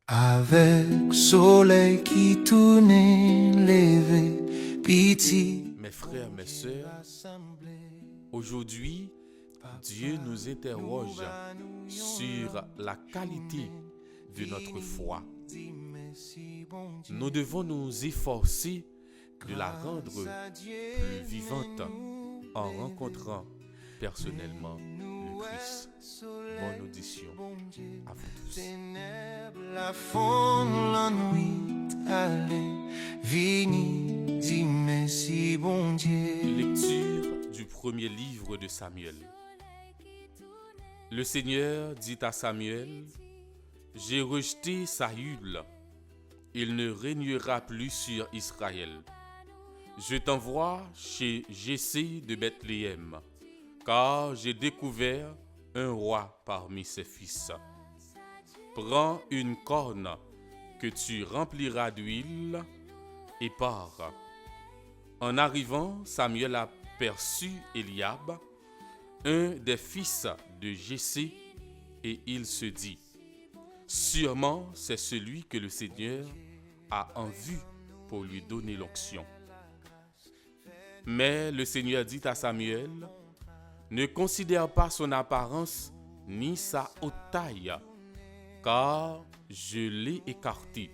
Avec soleil qui tournait, levé, pitié. Mes frères, mes sœurs, aujourd'hui, Dieu nous interroge sur la qualité de notre foi. Nous devons nous efforcer de la rendre plus vivante en rencontrant personnellement le Christ. Bonne audition à vous tous. La fond la nuit allait, vini, dis merci bon Dieu. Lecture du premier livre de Samuel. Le Seigneur dit à Samuel: j'ai rejeté Saül, il ne régnera plus sur Israël. Je t'envoie chez Jessé de Bethléem, car j'ai découvert un roi parmi ses fils. Prends une corne que tu rempliras d'huile et pars. En arrivant, Samuel aperçut Eliab, un des fils de Jessé, et il se dit: sûrement c'est celui que le Seigneur a en vue pour lui donner l'onction. Mais le Seigneur dit à Samuel: ne considère pas son apparence ni sa haute taille, car je l'ai écarté.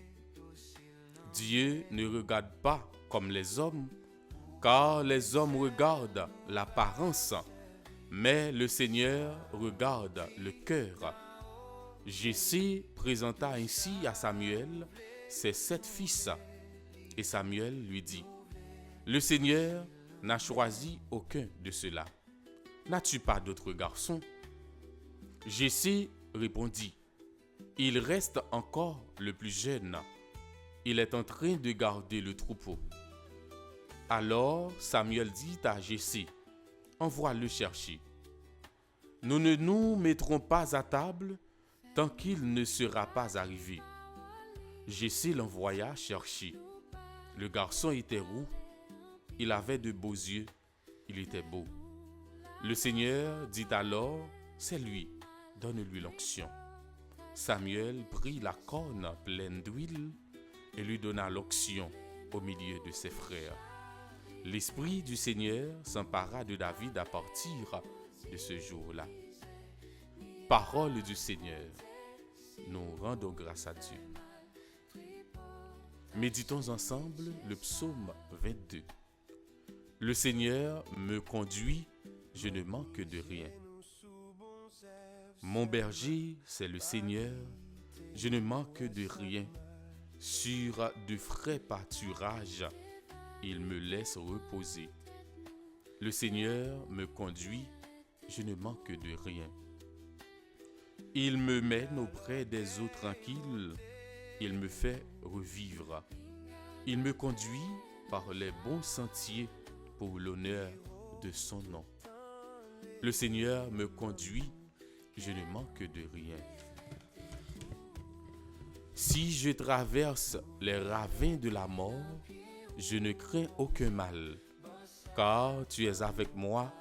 Dieu ne regarde pas comme les hommes, car les hommes regardent l'apparence, mais le Seigneur regarde le cœur. Jessé présenta ainsi à Samuel ses 7 fils, et Samuel lui dit: le Seigneur n'a choisi aucun de ceux-là. N'as-tu pas d'autres garçons? Jessé répondit: il reste encore le plus jeune. Il est en train de garder le troupeau. Alors Samuel dit à Jessé: envoie-le chercher. Nous ne nous mettrons pas à table tant qu'il ne sera pas arrivé. Jessé l'envoya chercher. Le garçon était roux, il avait de beaux yeux, il était beau. Le Seigneur dit alors: c'est lui, donne-lui l'onction. Samuel prit la corne pleine d'huile et lui donna l'onction au milieu de ses frères. L'Esprit du Seigneur s'empara de David à partir de ce jour-là. Parole du Seigneur, nous rendons grâce à Dieu. Méditons ensemble le psaume 22. Le Seigneur me conduit, je ne manque de rien. Mon berger, c'est le Seigneur, je ne manque de rien. Sur de frais pâturages, il me laisse reposer. Le Seigneur me conduit, je ne manque de rien. Il me mène auprès des eaux tranquilles, il me fait revivre. Il me conduit par les bons sentiers pour l'honneur de son nom. Le Seigneur me conduit, je ne manque de rien. Si je traverse les ravins de la mort, je ne crains aucun mal, car tu es avec moi,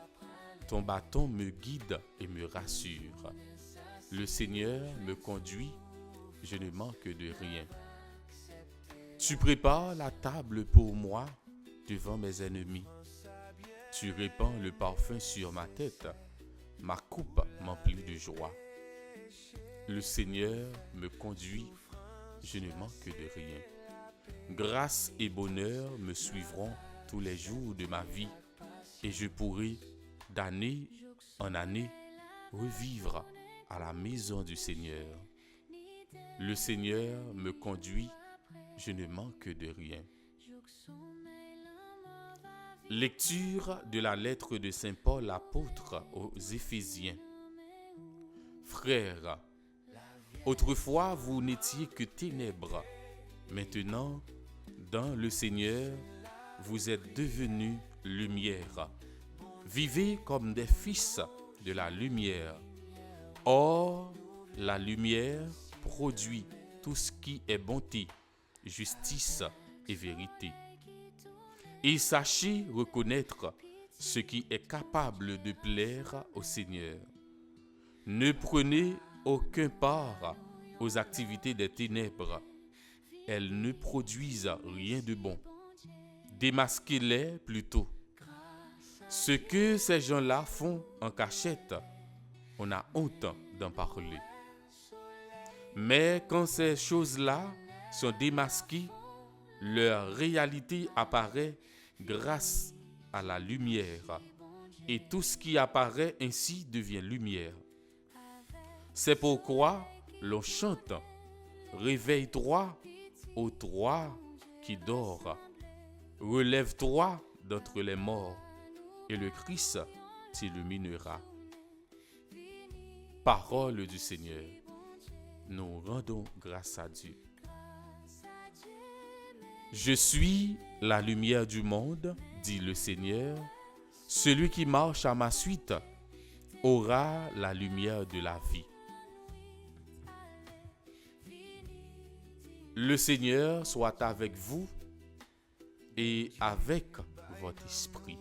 ton bâton me guide et me rassure. Le Seigneur me conduit, je ne manque de rien. Tu prépares la table pour moi devant mes ennemis. Tu répands le parfum sur ma tête, ma coupe m'emplit de joie. Le Seigneur me conduit, je ne manque de rien. Grâce et bonheur me suivront tous les jours de ma vie, et je pourrai d'année en année revivre à la maison du Seigneur. Le Seigneur me conduit, je ne manque de rien. Lecture de la lettre de Saint Paul apôtre aux Éphésiens. Frères, autrefois vous n'étiez que ténèbres, maintenant, dans le Seigneur, vous êtes devenus lumière. Vivez comme des fils de la lumière. Or, la lumière produit tout ce qui est bonté, justice et vérité. Et sachez reconnaître ce qui est capable de plaire au Seigneur. Ne prenez aucun part aux activités des ténèbres. Elles ne produisent rien de bon. Démasquez-les plutôt. Ce que ces gens-là font en cachette, on a honte d'en parler. Mais quand ces choses-là sont démasquées, leur réalité apparaît grâce à la lumière. Et tout ce qui apparaît ainsi devient lumière. C'est pourquoi l'on chante « Réveille-toi, ô toi qui dors. Relève-toi d'entre les morts, et le Christ t'illuminera. » Parole du Seigneur. Nous rendons grâce à Dieu. Je suis la lumière du monde, dit le Seigneur. Celui qui marche à ma suite aura la lumière de la vie. Le Seigneur soit avec vous et avec votre esprit.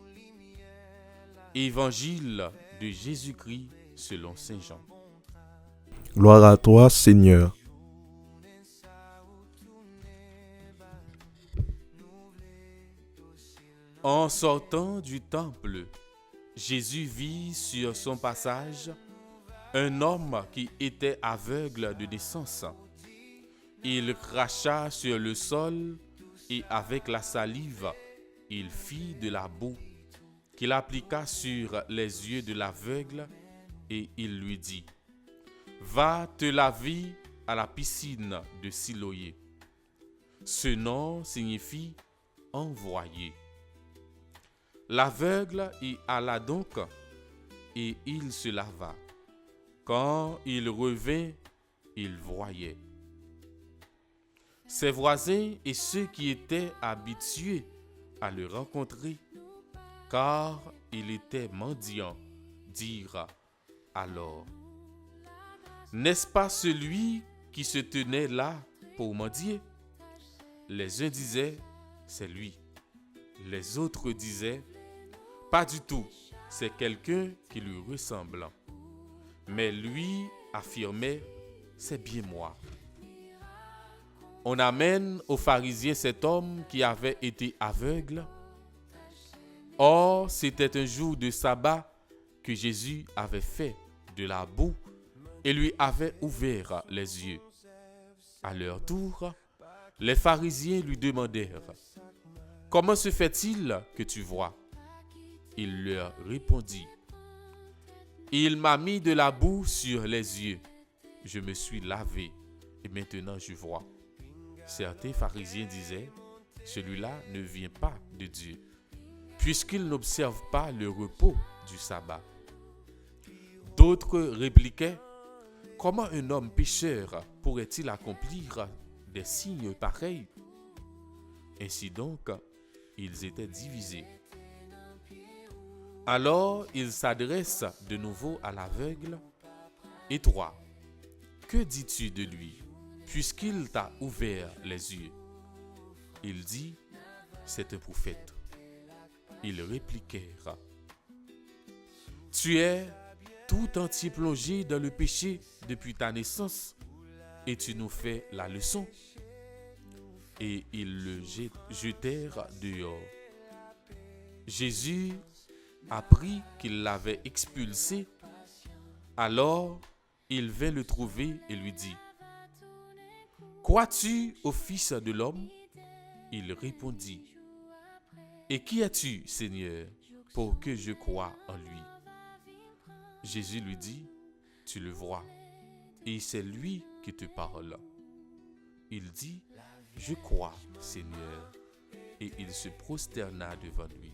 Évangile de Jésus-Christ selon Saint Jean. Gloire à toi, Seigneur. En sortant du temple, Jésus vit sur son passage un homme qui était aveugle de naissance. Il cracha sur le sol et avec la salive, il fit de la boue qu'il appliqua sur les yeux de l'aveugle et il lui dit « Va te laver à la piscine de Siloé. » Ce nom signifie « envoyé ». L'aveugle y alla donc et il se lava. Quand il revint, il voyait. Ses voisins et ceux qui étaient habitués à le rencontrer, car il était mendiant, dirent alors: N'est-ce pas celui qui se tenait là pour mendier? Les uns disaient: C'est lui. Les autres disaient: Pas du tout, c'est quelqu'un qui lui ressemble. Mais lui affirmait: C'est bien moi. On amène aux pharisiens cet homme qui avait été aveugle. Or, c'était un jour de sabbat que Jésus avait fait de la boue et lui avait ouvert les yeux. À leur tour, les pharisiens lui demandèrent: Comment se fait-il que tu vois? Il leur répondit: Il m'a mis de la boue sur les yeux. Je me suis lavé et maintenant je vois. Certains pharisiens disaient: Celui-là ne vient pas de Dieu, puisqu'il n'observe pas le repos du sabbat. D'autres répliquaient: Comment un homme pécheur pourrait-il accomplir des signes pareils? Ainsi donc, ils étaient divisés. Alors, il s'adresse de nouveau à l'aveugle: Et toi, que dis-tu de lui, puisqu'il t'a ouvert les yeux? Il dit: C'est un prophète. Ils répliquèrent: Tu es tout entier plongé dans le péché depuis ta naissance, et tu nous fais la leçon. Et ils le jetèrent dehors. Jésus apprit qu'il l'avait expulsé. Alors il vint le trouver et lui dit: Crois-tu au Fils de l'homme? Il répondit: Et qui es-tu, Seigneur, pour que je croie en lui? Jésus lui dit: Tu le vois, et c'est lui qui te parle. Il dit: Je crois, Seigneur, et il se prosterna devant lui.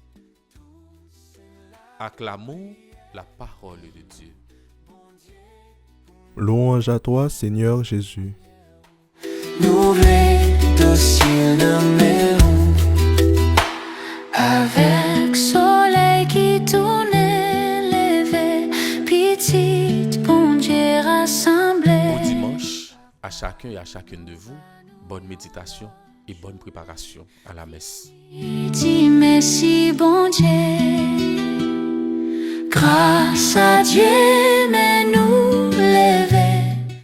Acclamons la parole de Dieu. Louange à toi, Seigneur Jésus. Nouvelé dossier numéro Avec soleil qui tournait, levé, petite, bon Dieu rassemblé. Au dimanche, à chacun et à chacune de vous, bonne méditation et bonne préparation à la messe. Dis merci, bon Dieu. Grâce à Dieu.